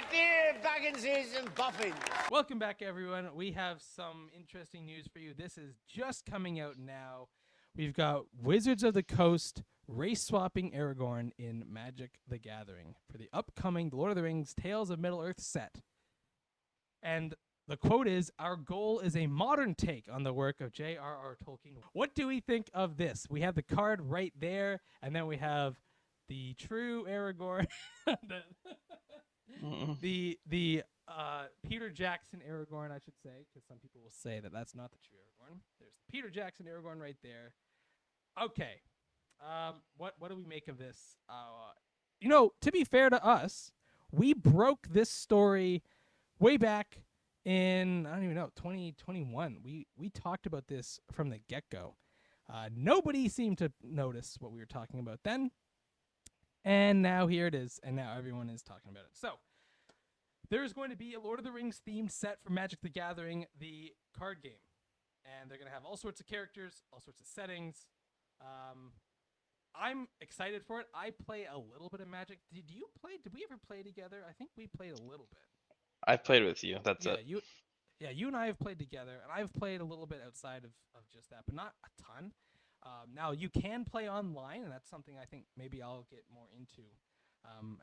dear Bagginses and Boffins. Welcome back, everyone. We have some interesting news for you. This is just coming out now. We've got Wizards of the Coast race swapping Aragorn in Magic the Gathering for the upcoming Lord of the Rings Tales of Middle-earth set. And the quote is, "Our goal is a modern take on the work of J.R.R. Tolkien." What do we think of this? We have the card right there, and then we have the true Aragorn, the Peter Jackson Aragorn, I should say, because some people will say that that's not the true Aragorn. There's the Peter Jackson Aragorn right there. Okay, what do we make of this? To be fair to us, we broke this story way back in, I don't even know, 2021. We talked about this from the get-go. Nobody seemed to notice what we were talking about then. And now here it is, and now everyone is talking about it. So, there's going to be a Lord of the Rings themed set for Magic the Gathering, the card game. And they're going to have all sorts of characters, all sorts of settings. I'm excited for it. I play a little bit of Magic. Did you play? Did we ever play together? I think we played a little bit. I played with you. That's it. You and I have played together, and I've played a little bit outside of just that, but not a ton. Now, you can play online, and that's something I think maybe I'll get more into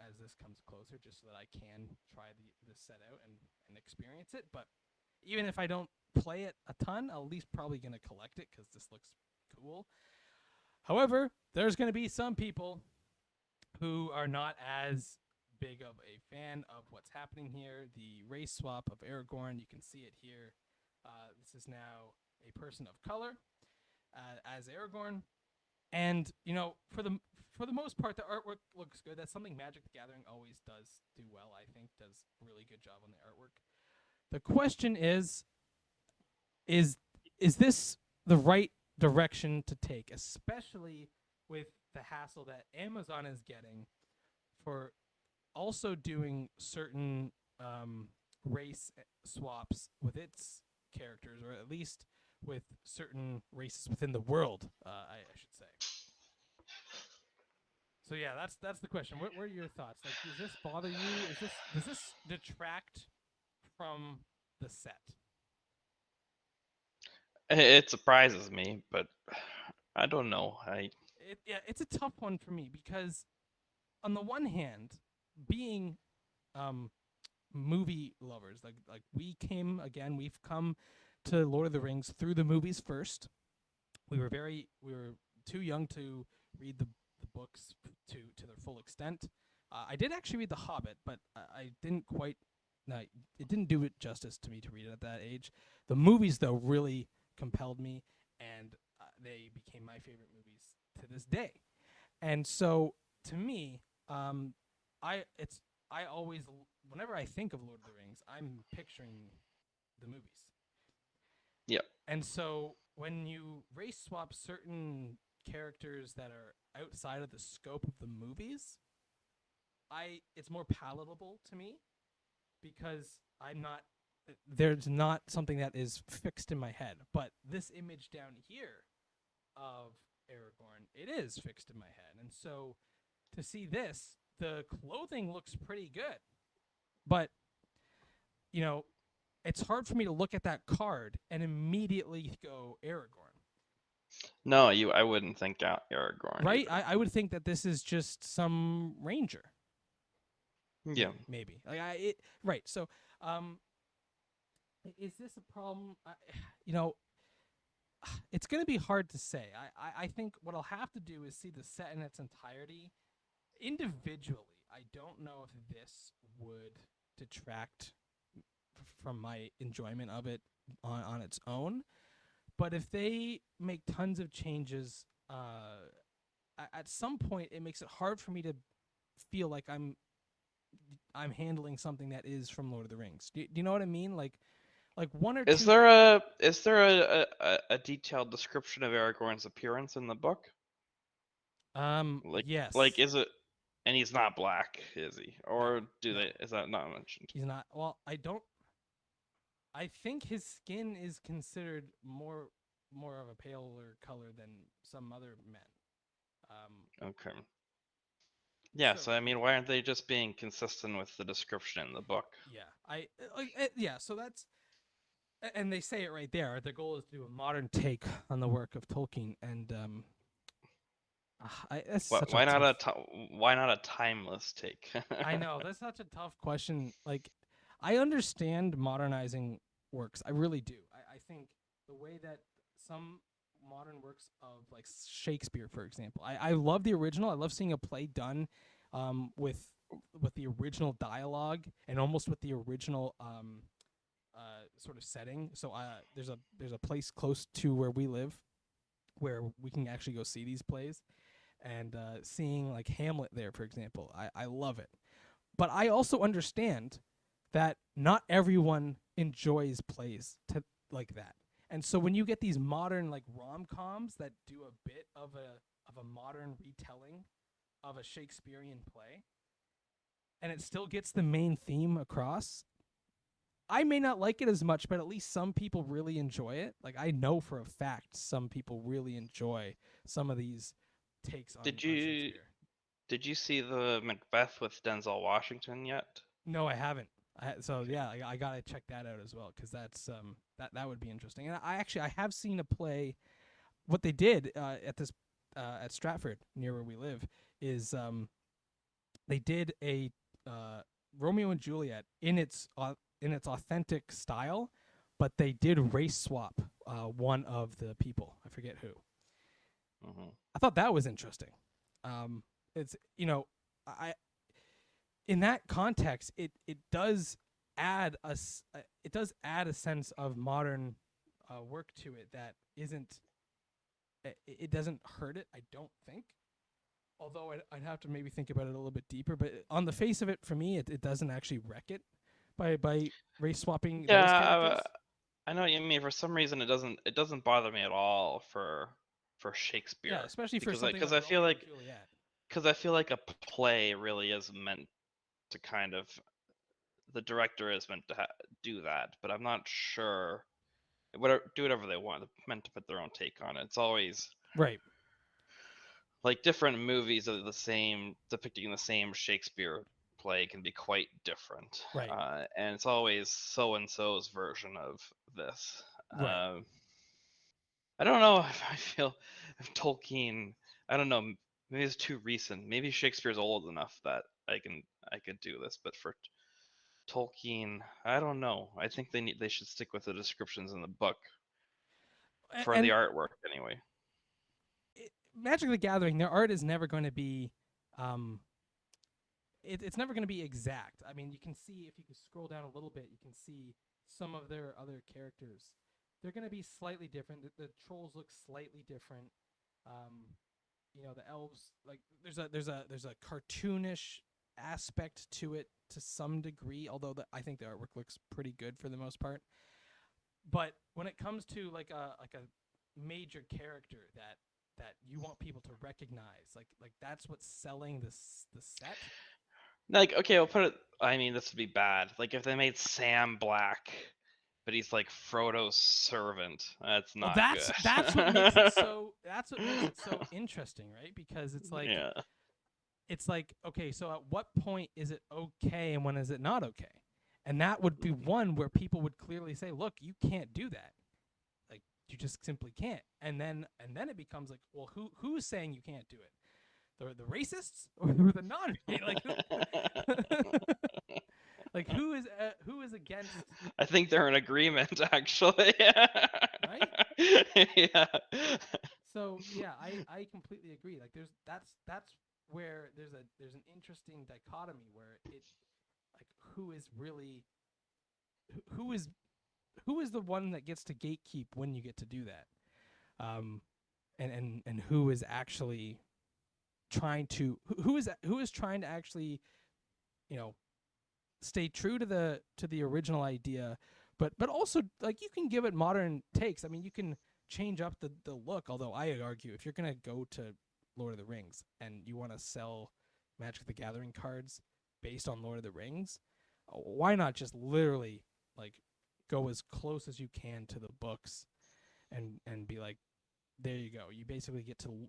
as this comes closer, just so that I can try this set out and experience it. But even if I don't play it a ton, I'll at least probably going to collect it because this looks cool. However, there's going to be some people who are not as big of a fan of what's happening here. The race swap of Aragorn, you can see it here. This is now a person of color as Aragorn, and for the most part, the artwork looks good. That's something Magic the Gathering always does do well. I think does a really good job on the artwork. The question is this the right direction to take, especially with the hassle that Amazon is getting for also doing certain race swaps with its characters, or at least with certain races within the world, I should say. So yeah, that's the question. What are your thoughts? Like, does this bother you? Does this detract from the set? It surprises me, but I don't know. It's a tough one for me because, on the one hand, being movie lovers, like we've come to Lord of the Rings through the movies first. We were too young to read the books to their full extent. I did actually read The Hobbit, but I didn't quite. It didn't do it justice to me to read it at that age. The movies, though, really compelled me, and they became my favorite movies to this day. And so, to me, I always, whenever I think of Lord of the Rings, I'm picturing the movies. Yep. And so when you race swap certain characters that are outside of the scope of the movies, it's more palatable to me because there's not something that is fixed in my head. But this image down here of Aragorn, it is fixed in my head. And so to see this, the clothing looks pretty good. But, it's hard for me to look at that card and immediately go Aragorn. No, I wouldn't think Aragorn. Right? I would think that this is just some ranger. Yeah. Maybe. Right. So, is this a problem? It's going to be hard to say. I think what I'll have to do is see the set in its entirety. Individually, I don't know if this would detract from my enjoyment of it on its own. But if they make tons of changes, at some point it makes it hard for me to feel like I'm handling something that is from Lord of the Rings. Do you know what I mean? Like one or two. Is there a detailed description of Aragorn's appearance in the book? Yes. Like, is it? And he's not black, is he? Or is that not mentioned? He's not. Well, I think his skin is considered more of a paler color than some other men. Okay. Yeah, So so I mean, why aren't they just being consistent with the description in the book? yeah, so that's and they say it right there. Their goal is to do a modern take on the work of Tolkien, and that's such a Why not tough. why not a timeless take? I know that's such a tough question. Like, I understand modernizing works. I really do. I think the way that some modern works of like Shakespeare, for example, I love the original. I love seeing a play done with the original dialogue and almost with the original sort of setting. So there's a place close to where we live where we can actually go see these plays, and seeing like Hamlet there, for example, I love it. But I also understand that not everyone enjoys plays like that. And so when you get these modern like rom-coms that do a bit of a modern retelling of a Shakespearean play and it still gets the main theme across, I may not like it as much, but at least some people really enjoy it. Like I know for a fact some people really enjoy some of these takes on Did you Shakespeare. did you see the Macbeth with Denzel Washington yet? No, I haven't. So Okay. yeah, I gotta check that out as well because that's that would be interesting. And I have seen a play. What they did at this at Stratford near where we live is they did a Romeo and Juliet in its authentic style, but they did race swap one of the people. I forget who. Hmm. I thought that was interesting. It's I in that context, it does it does add a sense of modern work to it that isn't it doesn't hurt it. I don't think. Although I'd have to maybe think about it a little bit deeper, but on the face of it, for me, it doesn't actually wreck it by race swapping those Yeah, characters. I know what you mean. For some reason, it doesn't bother me at all for Yeah, Shakespeare especially for because something like I feel Romeo and like Juliet. a play really is meant to kind of the director is meant to do that, but I'm not sure. Do whatever they want. They're meant to put their own take on it. It's always Right, like different movies of the same depicting the same Shakespeare play can be quite different, right, and it's always so and so's version of this. right. I don't know if I feel if Tolkien. I don't know. Maybe it's too recent. Maybe Shakespeare's old enough that I could do this, but for Tolkien, I don't know. I think they should stick with the descriptions in the book for the And artwork anyway. Magic the Gathering, their art is never going to be um, it's never going to be exact. I mean, you can see if you can scroll down a little bit, you can see some of their other characters. They're going to be slightly different. The trolls look slightly different. Um, the elves like there's a cartoonish aspect to it to some degree. Although I think the artwork looks pretty good for the most part. But when it comes to like a major character that you want people to recognize, like that's what's selling the set. Like, okay, I'll put it. I mean, this would be bad. Like if they made Sam black, but he's like Frodo's servant. That's Well, not good. that's what makes it so interesting, right? Because Yeah. it's like okay, so at what point is it okay and when is it not okay? And that would be one where people would clearly say, "Look, you can't do that. Like you just simply can't." And then it becomes like, "Well, who's saying you can't do it? The racists or the non like like who is against, I think they're in agreement, actually. right?" Yeah. So yeah, I completely agree. Like that's where there's an interesting dichotomy where it like who is really who is who is the one that gets to gatekeep when you get to do that, um, and who is actually trying to who is trying to actually you know stay true to the original idea, but also like you can give it modern takes. I mean, you can change up the look. Although I argue if you're gonna go to Lord of the Rings and you want to sell Magic the Gathering cards based on Lord of the Rings, why not just literally like go as close as you can to the books and be like, there you go. You basically get to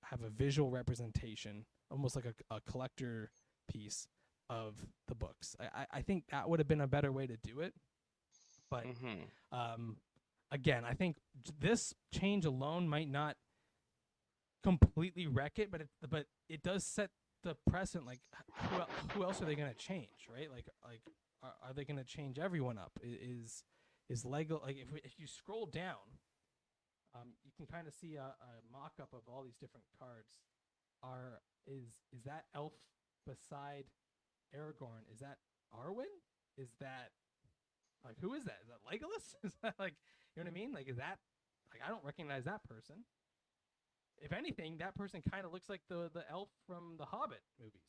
have a visual representation almost like a collector piece of the books. I think that would have been a better way to do it. But Mhm. again, I think this change alone might not completely wreck it, but it does set the precedent. Like, who else are they going to change, right? Like are they going to change everyone up? Is Lego, like, if you scroll down, you can kind of see a mock up of all these different cards. Is that elf beside Aragorn? Is that Arwen? Is that, like, who is that? Is that Legolas? Is that, like, you know what I mean? Like, is that, like, I don't recognize that person. If anything, that person kind of looks like the elf from the Hobbit movies.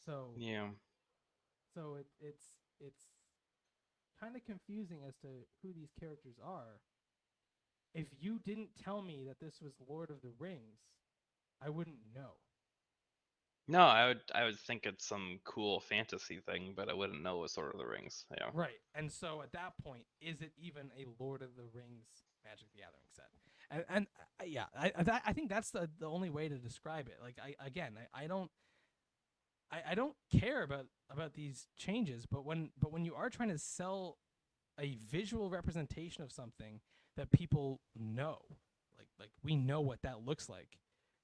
So Yeah. it's kind of confusing as to who these characters are. If you didn't tell me that this was Lord of the Rings, I wouldn't know. No, I would think it's some cool fantasy thing, but I wouldn't know it was Lord of the Rings. Yeah. Right. And so at that point, is it even a Lord of the Rings Magic the Gathering set? And yeah, I think that's the only way to describe it. Like, I don't care about these changes, but when you are trying to sell a visual representation of something that people know, like we know what that looks like,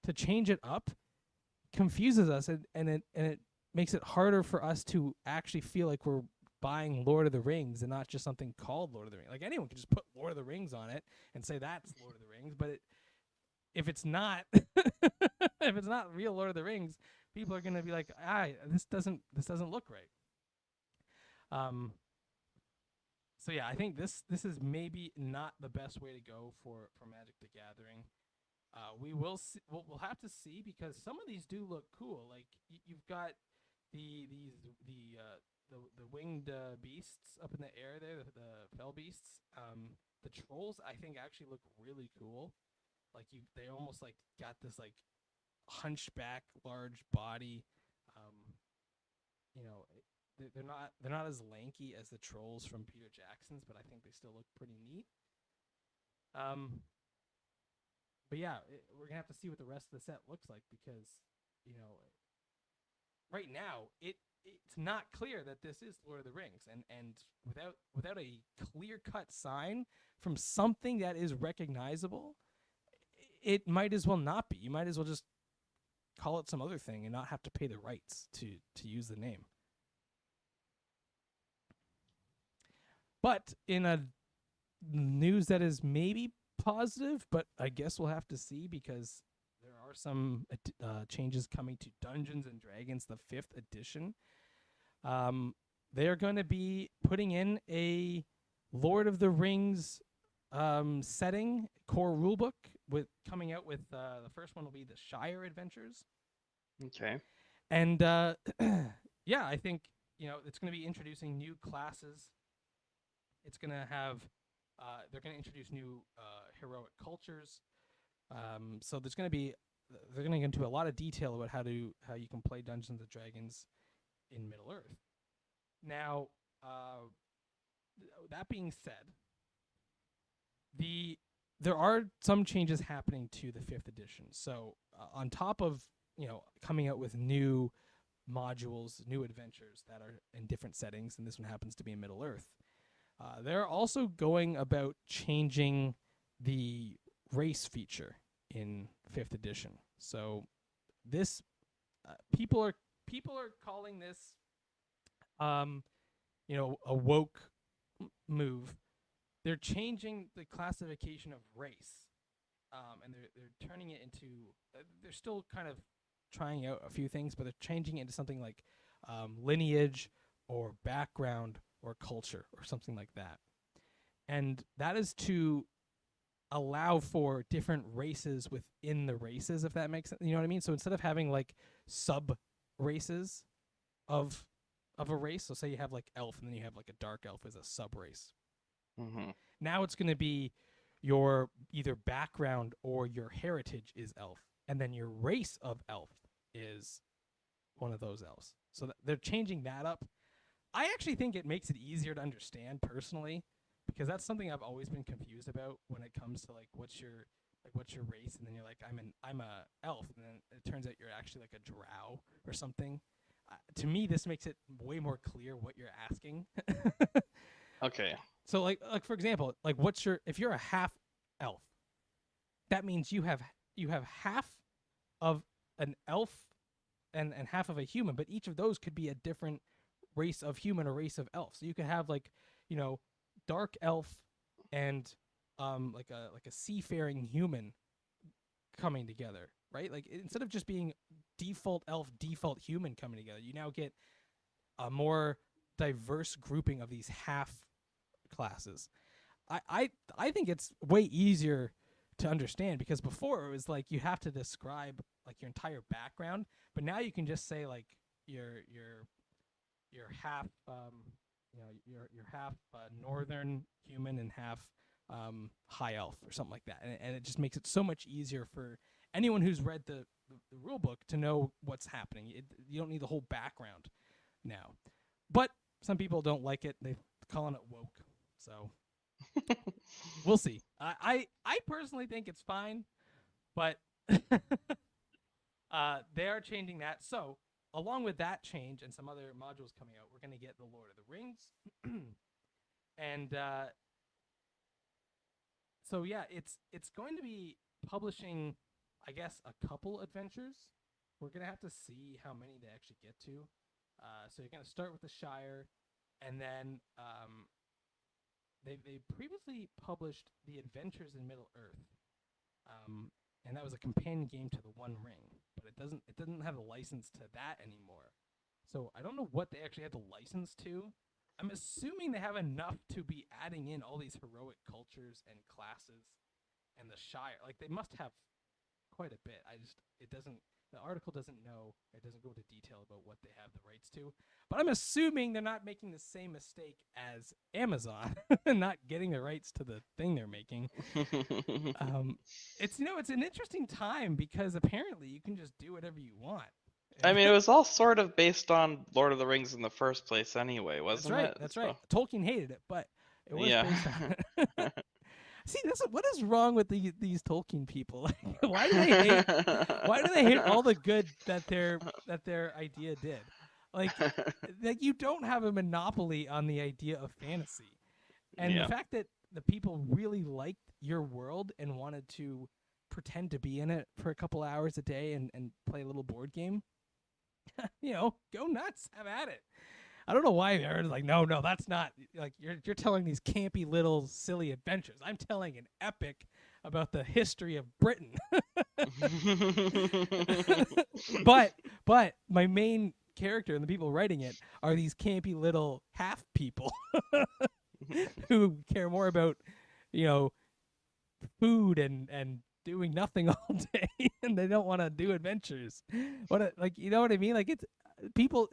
to change it up confuses us, and it makes it harder for us to actually feel like we're buying Lord of the Rings and not just something called Lord of the Rings. Like, anyone can just put Lord of the Rings on it and say that's Lord of the Rings, but if it's not if it's not real Lord of the Rings, people are gonna be like, this doesn't look right. Um, so yeah, I think this is maybe not the best way to go for Magic the Gathering. We will see, we'll have to see, because some of these do look cool. Like, you've got the winged beasts up in the air there, the fell beasts. The trolls, I think, actually look really cool. Like, they almost like got this like hunchback large body. Um, you know, they're not as lanky as the trolls from Peter Jackson's, but I think they still look pretty neat. Um, but yeah, we're gonna have to see what the rest of the set looks like, because, you know, right now it's not clear that this is Lord of the Rings, and without a clear cut sign from something that is recognizable, it might as well not be. You might as well just call it some other thing and not have to pay the rights to use the name. But in a news that is maybe positive, but I guess we'll have to see, because there are some changes coming to Dungeons and Dragons, the 5th edition. They are going to be putting in a Lord of the Rings setting core rulebook, with coming out with the first one will be the Shire Adventures. Okay. And yeah, I think, it's going to be introducing new classes. It's going to have they're going to introduce new heroic cultures. So they're going to get into a lot of detail about how you can play Dungeons and Dragons in Middle Earth. Now, that being said, there are some changes happening to the 5th edition. So on top of coming out with new modules, new adventures that are in different settings, and this one happens to be in Middle Earth, they're also going about changing the race feature in 5th edition. So this people are calling this a woke move. They're changing the classification of race, and they're turning it into. They're still kind of trying out a few things, but they're changing it into something like lineage or background or culture or something like that. And that is to allow for different races within the races, if that makes sense. You know what I mean? So instead of having like sub races of a race, so say you have like elf, and then you have like a dark elf as a sub race. Mm-hmm. Now it's going to be your either background or your heritage is elf, and then your race of elf is one of those elves. So they're changing that up. I actually think it makes it easier to understand personally, because that's something I've always been confused about when it comes to like what's your like what's your race, and then you're like I'm a elf, and then it turns out you're actually like a drow or something. To me, this makes it way more clear what you're asking. Okay. So like for example, like if you're a half elf, that means you have half of an elf and half of a human, but each of those could be a different race of human or race of elf. So you could have like, dark elf and like a seafaring human coming together, right? Like instead of just being default elf, default human coming together, you now get a more diverse grouping of these half classes. I think it's way easier to understand, because before it was like you have to describe like your entire background, but now you can just say like you're half you're half northern human and half high elf or something like that, and it just makes it so much easier for anyone who's read the rule book to know what's happening. You don't need the whole background now, but some people don't like it. They're calling it woke, so we'll see. I personally think it's fine, but they are changing that. So along with that change and some other modules coming out, we're going to get the Lord of the Rings. And so yeah, it's going to be publishing, I guess, a couple adventures. We're going to have to see how many they actually get to. So you're going to start with the Shire, and then they previously published The Adventures in Middle Earth, and that was a companion game to the One Ring, but it doesn't have a license to that anymore. So I don't know what they actually have the license to. I'm assuming they have enough to be adding in all these heroic cultures and classes and the Shire. Like they must have quite a bit. The article doesn't know. It doesn't go into detail about what they have the rights to. But I'm assuming they're not making the same mistake as Amazon, not getting the rights to the thing they're making. It's an interesting time, because apparently you can just do whatever you want. I mean, it was all sort of based on Lord of the Rings in the first place anyway, wasn't it? That's right. Tolkien hated it, but it was Yeah. based on it. See, what is wrong with these Tolkien people? Why do they hate all the good that their idea did? Like you don't have a monopoly on the idea of fantasy. And Yeah. the fact that the people really liked your world and wanted to pretend to be in it for a couple hours a day and play a little board game, go nuts, have at it. I don't know why they're like, no, that's not, like, you're telling these campy little silly adventures. I'm telling an epic about the history of Britain. but my main character and the people writing it are these campy little half people who care more about, food and doing nothing all day, and they don't want to do adventures. You know what I mean? Like it's people.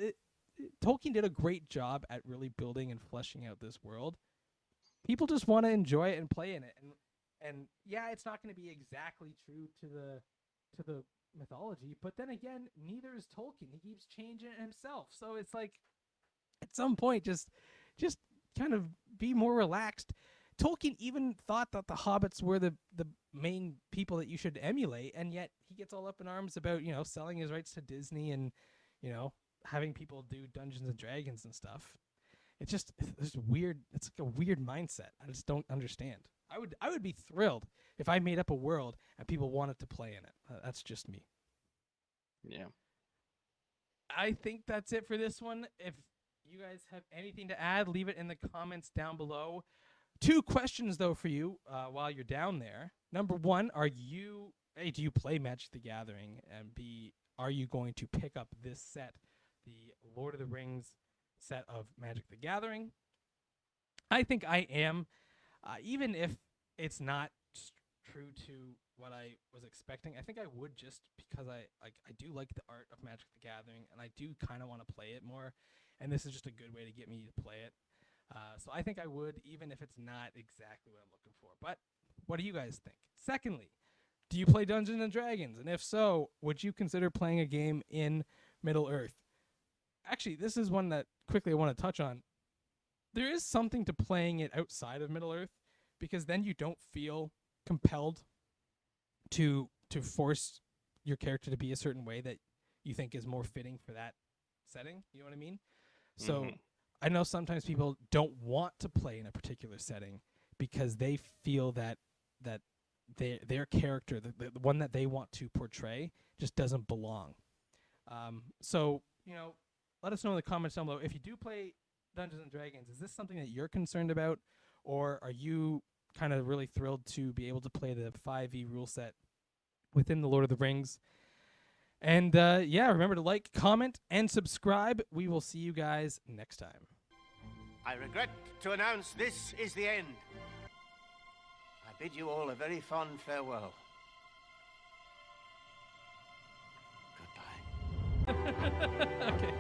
Tolkien did a great job at really building and fleshing out this world. People just want to enjoy it and play in it, and yeah, it's not going to be exactly true to the mythology, but then again, neither is Tolkien. He keeps changing it himself, so it's like at some point, just kind of be more relaxed. Tolkien even thought that the hobbits were the main people that you should emulate, and yet he gets all up in arms about selling his rights to Disney and having people do Dungeons and Dragons and stuff. It's weird. It's like a weird mindset. I just don't understand. I would be thrilled if I made up a world and people wanted to play in it. That's just me. Yeah. I think that's it for this one. If you guys have anything to add, leave it in the comments down below. 2 questions though for you while you're down there. Number 1, do you play Magic the Gathering? And B, are you going to pick up this set, the Lord of the Rings set of Magic the Gathering? I think I am, even if it's not true to what I was expecting. I think I would, just because I do like the art of Magic the Gathering, and I do kind of want to play it more, and this is just a good way to get me to play it. So I think I would, even if it's not exactly what I'm looking for. But what do you guys think? Secondly, do you play Dungeons and Dragons? And if so, would you consider playing a game in Middle Earth? Actually, this is one that quickly I want to touch on. There is something to playing it outside of Middle Earth, because then you don't feel compelled to force your character to be a certain way that you think is more fitting for that setting. You know what I mean? So Mhm. I know sometimes people don't want to play in a particular setting because they feel that their character, the one that they want to portray, just doesn't belong. So let us know in the comments down below if you do play Dungeons and Dragons. Is this something that you're concerned about, or are you kind of really thrilled to be able to play the 5e rule set within the Lord of the Rings? And remember to like, comment, and subscribe. We will see you guys next time. I regret to announce this is the end. I bid you all a very fond farewell. Goodbye. Okay.